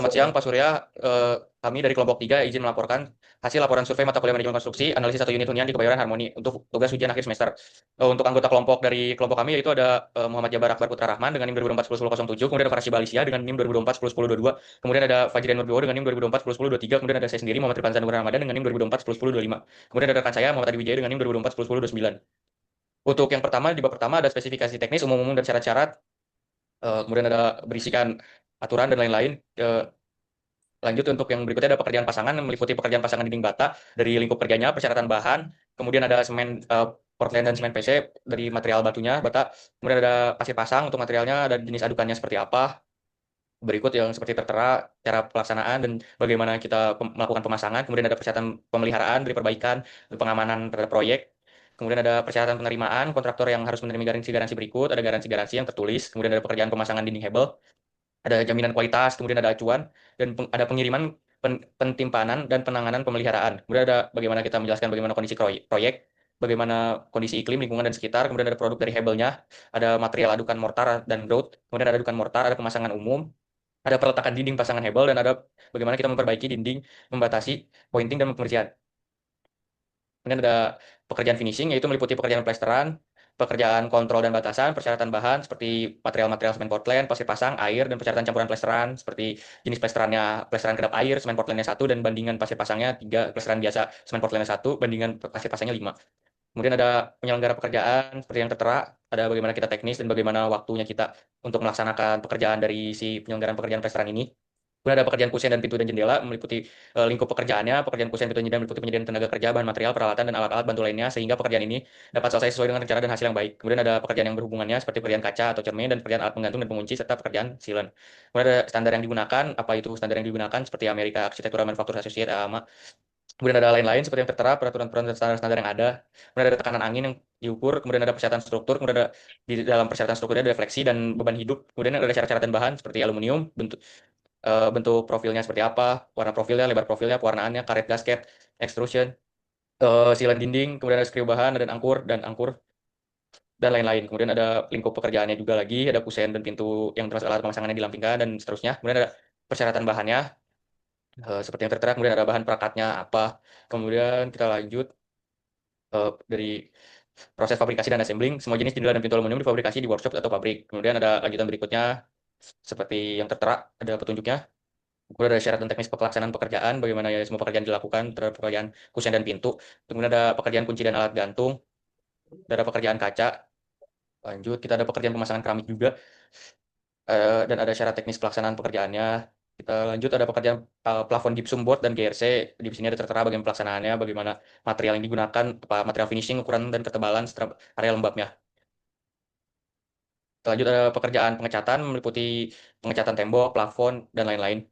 Selamat siang Pak Surya. Kami dari kelompok 3 izin melaporkan hasil laporan survei mata kuliah manajemen konstruksi analisis 1 unit hunian di Kebayoran Harmoni untuk tugas ujian akhir semester. Untuk anggota kelompok dari kelompok kami yaitu ada Muhammad Jabar Akbar Putra Rahman dengan NIM 2024-1007, kemudian ada Farsi Balisia dengan NIM 2024-1022, kemudian ada Fajrian Nurbiwo dengan NIM 2024-1023, kemudian ada saya sendiri Muhammad Rifan Nur Ramadan dengan NIM 2024-1025, kemudian ada rekan saya Muhammad Adi Wijaya dengan NIM 2024-1029. Untuk yang pertama, di bab pertama ada spesifikasi teknis umum-umum dan syarat-syarat, kemudian ada berisikan aturan dan lain-lain. Lanjut untuk yang berikutnya ada pekerjaan pasangan yang meliputi pekerjaan pasangan dinding bata dari lingkup kerjanya, persyaratan bahan, kemudian ada semen Portland dan semen PC dari material batunya, bata, kemudian ada pasir pasang untuk materialnya, ada jenis adukannya seperti apa. Berikut yang seperti tertera cara pelaksanaan dan bagaimana kita melakukan pemasangan, kemudian ada persyaratan pemeliharaan dari perbaikan, pengamanan terhadap proyek. Kemudian ada persyaratan penerimaan, kontraktor yang harus menerima garansi-garansi berikut, ada garansi-garansi yang tertulis, kemudian ada pekerjaan pemasangan dinding hebel, ada jaminan kualitas, kemudian ada acuan, dan ada pengiriman, pentimpanan, dan penanganan pemeliharaan. Kemudian ada bagaimana kita menjelaskan bagaimana kondisi proyek, bagaimana kondisi iklim, lingkungan, dan sekitar, kemudian ada produk dari hebelnya, ada material adukan mortar dan grout, kemudian ada adukan mortar, ada pemasangan umum, ada peletakan dinding pasangan hebel, dan ada bagaimana kita memperbaiki dinding, membatasi pointing, dan pembersihan. Kemudian ada pekerjaan finishing, yaitu meliputi pekerjaan plesteran, pekerjaan kontrol dan batasan, persyaratan bahan seperti material-material semen Portland, pasir pasang, air, dan persyaratan campuran plesteran seperti jenis plesterannya, plesteran kedap air, semen Portlandnya 1, dan bandingan pasir pasangnya 3, plesteran biasa semen Portlandnya 1, bandingan pasir pasangnya 5. Kemudian ada penyelenggara pekerjaan seperti yang tertera, ada bagaimana kita teknis dan bagaimana waktunya kita untuk melaksanakan pekerjaan dari si penyelenggaraan pekerjaan plesteran ini. Kemudian ada pekerjaan kusen dan pintu dan jendela meliputi lingkup pekerjaannya, pekerjaan kusen pintu dan jendela meliputi penyediaan tenaga kerja, bahan material, peralatan, dan alat-alat bantu lainnya sehingga pekerjaan ini dapat selesai sesuai dengan rencana dan hasil yang baik. Kemudian ada pekerjaan yang berhubungannya seperti pekerjaan kaca atau cermin dan pekerjaan alat penggantung dan pengunci serta pekerjaan sealant. Kemudian ada standar yang digunakan, apa itu standar yang digunakan seperti Amerika Architectural Manufacturers Association AAMA. Kemudian ada lain-lain seperti yang tertera peraturan-peraturan dan standar-standar yang ada. Kemudian ada tekanan angin yang diukur, kemudian ada persyaratan struktur, kemudian ada di dalam persyaratan strukturnya ada refleksi dan beban hidup. Kemudian ada syarat-syarat dan bahan seperti aluminium, bentuk profilnya seperti apa, warna profilnya, lebar profilnya, pewarnaannya, karet gasket, extrusion, silan dinding, kemudian ada skriu bahan, dan angkur, dan lain-lain. Kemudian ada lingkup pekerjaannya juga lagi, ada kusen dan pintu yang termasuk alat pemasangan yang dilampingkan, dan seterusnya. Kemudian ada persyaratan bahannya, seperti yang tertera, kemudian ada bahan perakatnya apa. Kemudian kita lanjut dari proses fabrikasi dan assembling, semua jenis jendela dan pintu aluminium difabrikasi di workshop atau pabrik. Kemudian ada lanjutan berikutnya, seperti yang tertera, ada petunjuknya. Kemudian ada syarat dan teknis pelaksanaan pekerjaan, bagaimana ya semua pekerjaan dilakukan terhadap pekerjaan kusen dan pintu. Kemudian ada pekerjaan kunci dan alat gantung, ada pekerjaan kaca. Lanjut, kita ada pekerjaan pemasangan keramik juga, dan ada syarat teknis pelaksanaan pekerjaannya. Kita lanjut, ada pekerjaan plafon gypsum board dan GRC. Di sini ada tertera bagaimana pelaksanaannya, bagaimana material yang digunakan, material finishing, ukuran dan ketebalan, serta area lembabnya. Lanjut, ada pekerjaan pengecatan meliputi pengecatan tembok, plafon, dan lain-lain.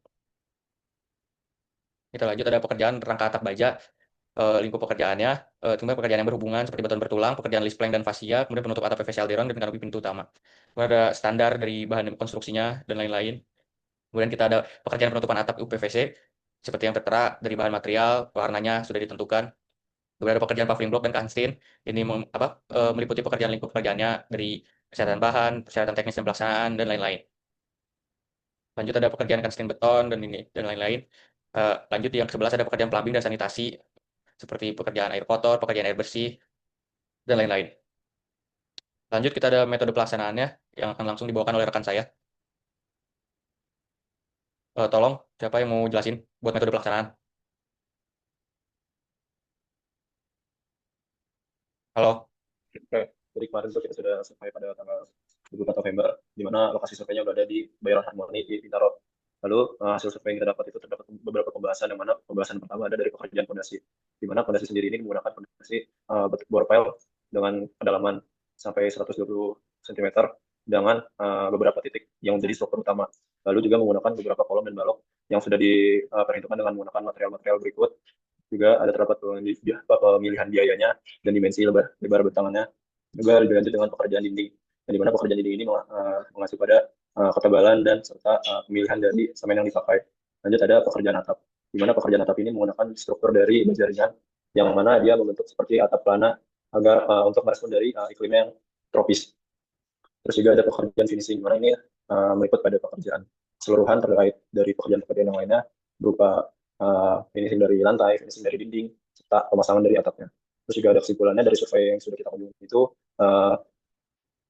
Kita lanjut, ada pekerjaan rangka atap baja, lingkup pekerjaannya, kemudian pekerjaan yang berhubungan seperti batuan bertulang, pekerjaan list plank dan fasia, kemudian penutup atap PVC alderon dan kanopi pintu utama. Kemudian ada standar dari bahan konstruksinya dan lain-lain. Kemudian kita ada pekerjaan penutupan atap UPVC seperti yang tertera dari bahan material, warnanya sudah ditentukan. Kemudian ada pekerjaan paving block dan kanstin. Ini meliputi pekerjaan lingkup pekerjaannya dari persyaratan bahan, persyaratan teknis dan pelaksanaan, dan lain-lain. Lanjut ada pekerjaan kanstin beton dan ini dan lain-lain. Lanjut yang ke-11 ada pekerjaan plumbing dan sanitasi seperti pekerjaan air kotor, pekerjaan air bersih, dan lain-lain. Lanjut kita ada metode pelaksanaannya yang akan langsung dibawakan oleh rekan saya. Tolong, siapa yang mau jelasin buat metode pelaksanaan? Halo? Oke, jadi kemarin tuh kita sudah survei pada tanggal 24 November, di mana lokasi surveinya berada di Bayoran Harmoni di Bintaro. Lalu hasil survei yang kita dapat itu terdapat beberapa pembahasan, yang mana pembahasan pertama ada dari pekerjaan fondasi, di mana fondasi sendiri ini menggunakan fondasi bor pile dengan kedalaman sampai 120 cm dengan beberapa titik yang menjadi struktur utama. Lalu juga menggunakan beberapa kolom dan balok yang sudah diperhitungkan dengan menggunakan material-material berikut. Juga ada terdapat pemilihan biayanya dan dimensi lebar bentangannya, juga dilanjut dengan pekerjaan dinding, dan di mana pekerjaan dinding ini mengacu pada ketebalan dan serta pemilihan dari semen yang dipakai. Lanjut ada pekerjaan atap, di mana pekerjaan atap ini menggunakan struktur dari baja ringan, yang mana dia membentuk seperti atap pelana agar untuk merespon dari iklim yang tropis. Terus juga ada pekerjaan finishing, di mana ini meliput pada pekerjaan keseluruhan terkait dari pekerjaan-pekerjaan yang lainnya berupa finishing dari lantai, finishing dari dinding, serta pemasangan dari atapnya. Terus juga ada kesimpulannya dari survei yang sudah kita kunjungi itu uh,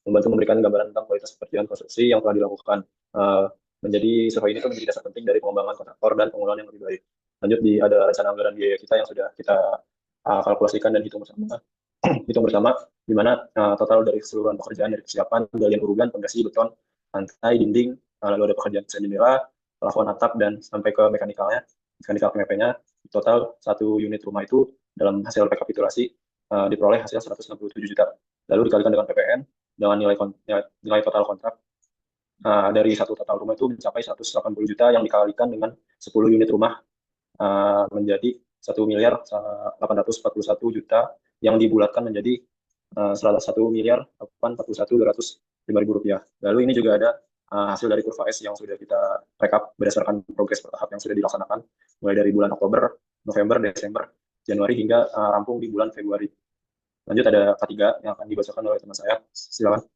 membantu memberikan gambaran tentang kualitas pekerjaan konstruksi yang telah dilakukan. Uh, menjadi survei ini tuh menjadi dasar penting dari pengembangan kontraktor dan pengelolaan yang lebih baik. Lanjut ada rencana anggaran biaya kita yang sudah kita kalkulasikan dan hitung bersama. Hitung bersama di mana total dari keseluruhan pekerjaan dari persiapan, galian urugan, pondasi, beton, lantai, dinding, lalu ada pekerjaan desain jendela, plafon atap dan sampai ke mekanikalnya, mekanikal PMP-nya, total satu unit rumah itu dalam hasil rekapitulasi diperoleh hasil 167 juta. Lalu dikalikan dengan PPN dengan nilai total kontrak dari satu total rumah itu mencapai 180 juta yang dikalikan dengan 10 unit rumah menjadi 1.841.000.000 yang dibulatkan menjadi 1.841.205.000 rupiah. Lalu ini juga ada hasil dari kurva S yang sudah kita rekap berdasarkan progres bertahap yang sudah dilaksanakan mulai dari bulan Oktober, November, Desember, Januari hingga rampung di bulan Februari. Lanjut ada K3 yang akan dibacakan oleh teman saya. Silakan.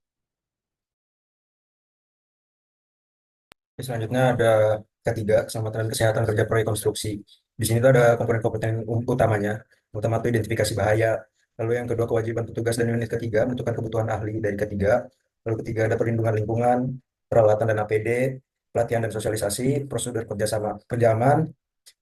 Selanjutnya ada ketiga, keselamatan dan kesehatan kerja proyek konstruksi. Di sini tuh ada komponen-komponen utamanya. Utama itu identifikasi bahaya. Lalu yang kedua kewajiban petugas dan unit ketiga menentukan kebutuhan ahli dari ketiga. Lalu ketiga ada perlindungan lingkungan, peralatan dan APD, pelatihan dan sosialisasi, prosedur kerjasama, kerja aman,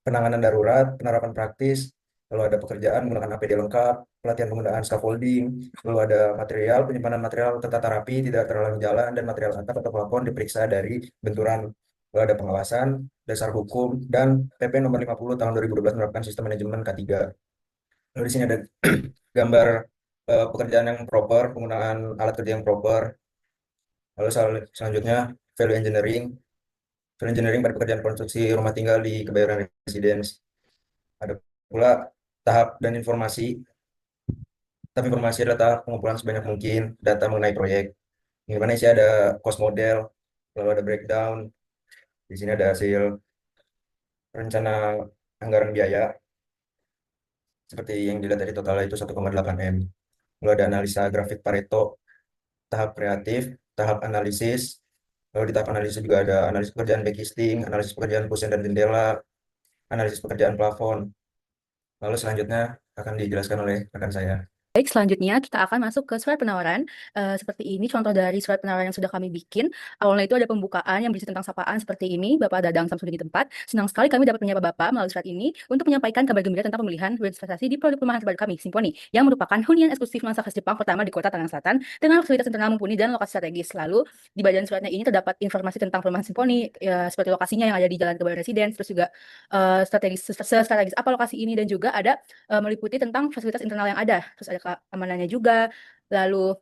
penanganan darurat, penerapan praktis, lalu ada pekerjaan menggunakan APD lengkap, pelatihan penggunaan scaffolding, lalu ada material, penyimpanan material tertata rapi, tidak terhalang jalan, dan material atap atau plafon diperiksa dari benturan. Lalu ada pengawasan, dasar hukum, dan PP nomor 50 tahun 2012 menerapkan sistem manajemen K3. Lalu di sini ada gambar pekerjaan yang proper, penggunaan alat kerja yang proper. Lalu selanjutnya value engineering. Value engineering pada pekerjaan konstruksi rumah tinggal di Kebayoran Residence. Ada pula tahap dan informasi. Tahap informasi adalah tahap pengumpulan sebanyak mungkin data mengenai proyek. Di mana sih ada cost model, lalu ada breakdown. Di sini ada hasil rencana anggaran biaya seperti yang dilihat dari totalnya itu 1,8 M. Lalu ada analisa grafik Pareto, tahap kreatif, tahap analisis. Lalu di tahap analisis juga ada analisis pekerjaan backlisting, analisis pekerjaan kusen dan jendela, analisis pekerjaan plafon. Lalu selanjutnya akan dijelaskan oleh rekan saya. Baik, selanjutnya kita akan masuk ke surat penawaran. Seperti ini contoh dari surat penawaran yang sudah kami bikin. Awalnya itu ada pembukaan yang berisi tentang sapaan seperti ini. Bapak Dadang Samsudin di tempat. Senang sekali kami dapat menyapa Bapak melalui surat ini untuk menyampaikan kabar gembira tentang pemilihan berinvestasi di produk perumahan terbaru kami, Simponi, yang merupakan hunian eksklusif nuansa khas Jepang pertama di Kota Tangerang Selatan dengan fasilitas internal mumpuni dan lokasi strategis. Lalu di bagian suratnya ini terdapat informasi tentang perumahan Simponi, seperti lokasinya yang ada di Jalan Kebayoran Residence, terus juga strategis apa lokasi ini, dan juga ada meliputi tentang fasilitas internal yang ada, terus ada keamanannya juga. Lalu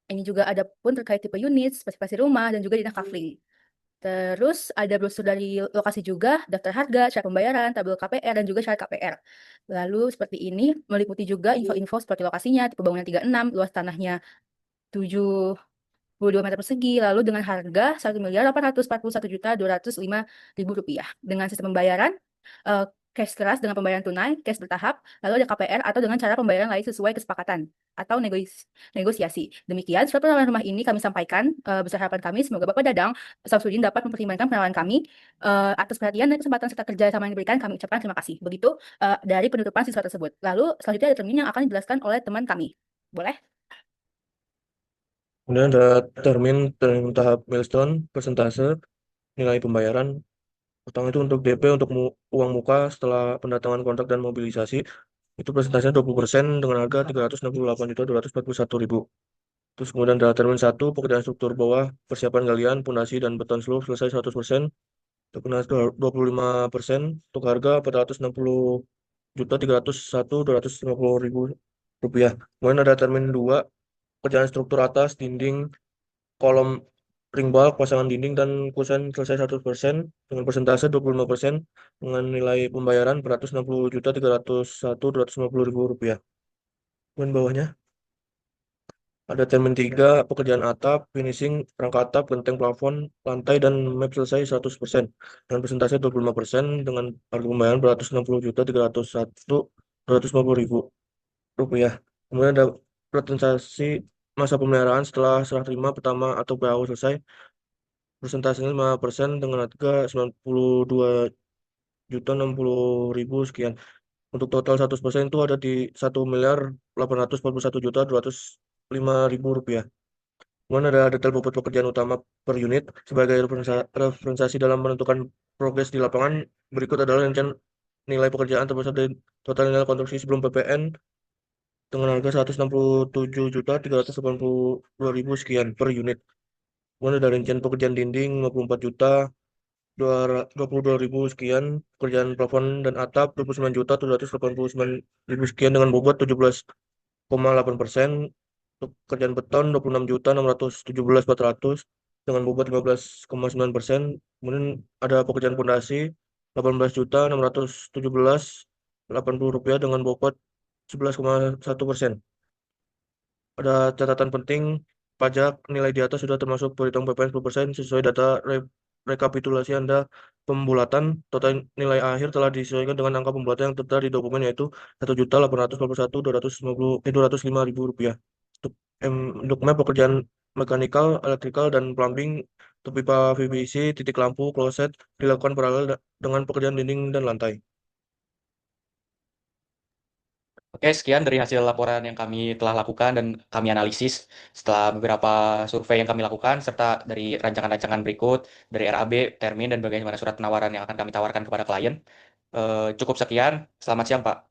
ini juga ada pun terkait tipe unit, spesifikasi rumah, dan juga dinah kafling. Terus ada brosur dari lokasi juga, daftar harga, syarat pembayaran, tabel KPR, dan juga syarat KPR. Lalu seperti ini meliputi juga info-info seperti lokasinya, tipe bangunan 36, luas tanahnya 72 meter persegi, lalu dengan harga 1.841.205.000 rupiah. Dengan sistem pembayaran cash keras dengan pembayaran tunai, cash bertahap, lalu ada KPR atau dengan cara pembayaran lain sesuai kesepakatan atau negosiasi. Demikian surat penawaran rumah ini kami sampaikan. Besar harapan kami semoga Bapak Dadang Samsudin dapat mempertimbangkan penawaran kami. Atas perhatian dan kesempatan serta kerja sama yang diberikan, kami ucapkan terima kasih. Begitu dari penutupan siswa tersebut. Lalu selanjutnya ada termin yang akan dijelaskan oleh teman kami. Boleh? Kemudian ada termin tahap milestone, persentase, nilai pembayaran. Pertama itu untuk DP untuk uang muka setelah pendatangan kontrak dan mobilisasi. Itu persentasenya 20% dengan harga 368.241.000. Terus kemudian ada termin 1, pekerjaan struktur bawah, persiapan galian, pondasi, dan beton seluruh selesai 100%. Untuk kena 25%, untuk harga 460.301.250.000 rupiah. Kemudian ada termin 2, pekerjaan struktur atas, dinding, kolom ring bulk, pasangan dinding, dan kusen selesai 100% dengan persentase 25% dengan nilai pembayaran 460.301.250.000 rupiah. Kemudian bawahnya ada termin 3, pekerjaan atap, finishing, rangka atap, genteng plafon, lantai, dan map selesai 100% dengan persentase 25% dengan harga pembayaran 460.301.250.000 rupiah. Kemudian ada presentasi masa pemeliharaan setelah serah terima pertama atau PAU selesai Persentasenya 5% dengan harga 92.060.000 sekian. Untuk total 100% itu ada di 1.841.205.000 rupiah. Kemudian ada detail bobot pekerjaan utama per unit sebagai referensi dalam menentukan progres di lapangan. Berikut adalah rincian nilai pekerjaan terbesar dari total nilai konstruksi sebelum PPN dengan harga 167.382.000 sekian per unit. Kemudian ada rincian pekerjaan dinding 54.222.000 sekian, pekerjaan plafon dan atap 29.789.000 sekian dengan bobot 17,8%, untuk pekerjaan beton 26.617.400 dengan bobot 15,9%. Kemudian ada pekerjaan pondasi 18.617.80 rupiah dengan bobot 11,1%. Ada catatan penting, pajak nilai di atas sudah termasuk perhitungan PPN 10% sesuai data rekapitulasi Anda pembulatan. Total nilai akhir telah disesuaikan dengan angka pembulatan yang tertera di dokumen yaitu 1.841.205.000 rupiah. Untuk map pekerjaan mekanikal, elektrikal, dan plumbing, untuk pipa PVC, titik lampu, kloset dilakukan paralel dengan pekerjaan dinding dan lantai. Oke, sekian dari hasil laporan yang kami telah lakukan dan kami analisis setelah beberapa survei yang kami lakukan, serta dari rancangan-rancangan berikut, dari RAB, termin, dan bagaimana surat penawaran yang akan kami tawarkan kepada klien. Cukup sekian, selamat siang Pak.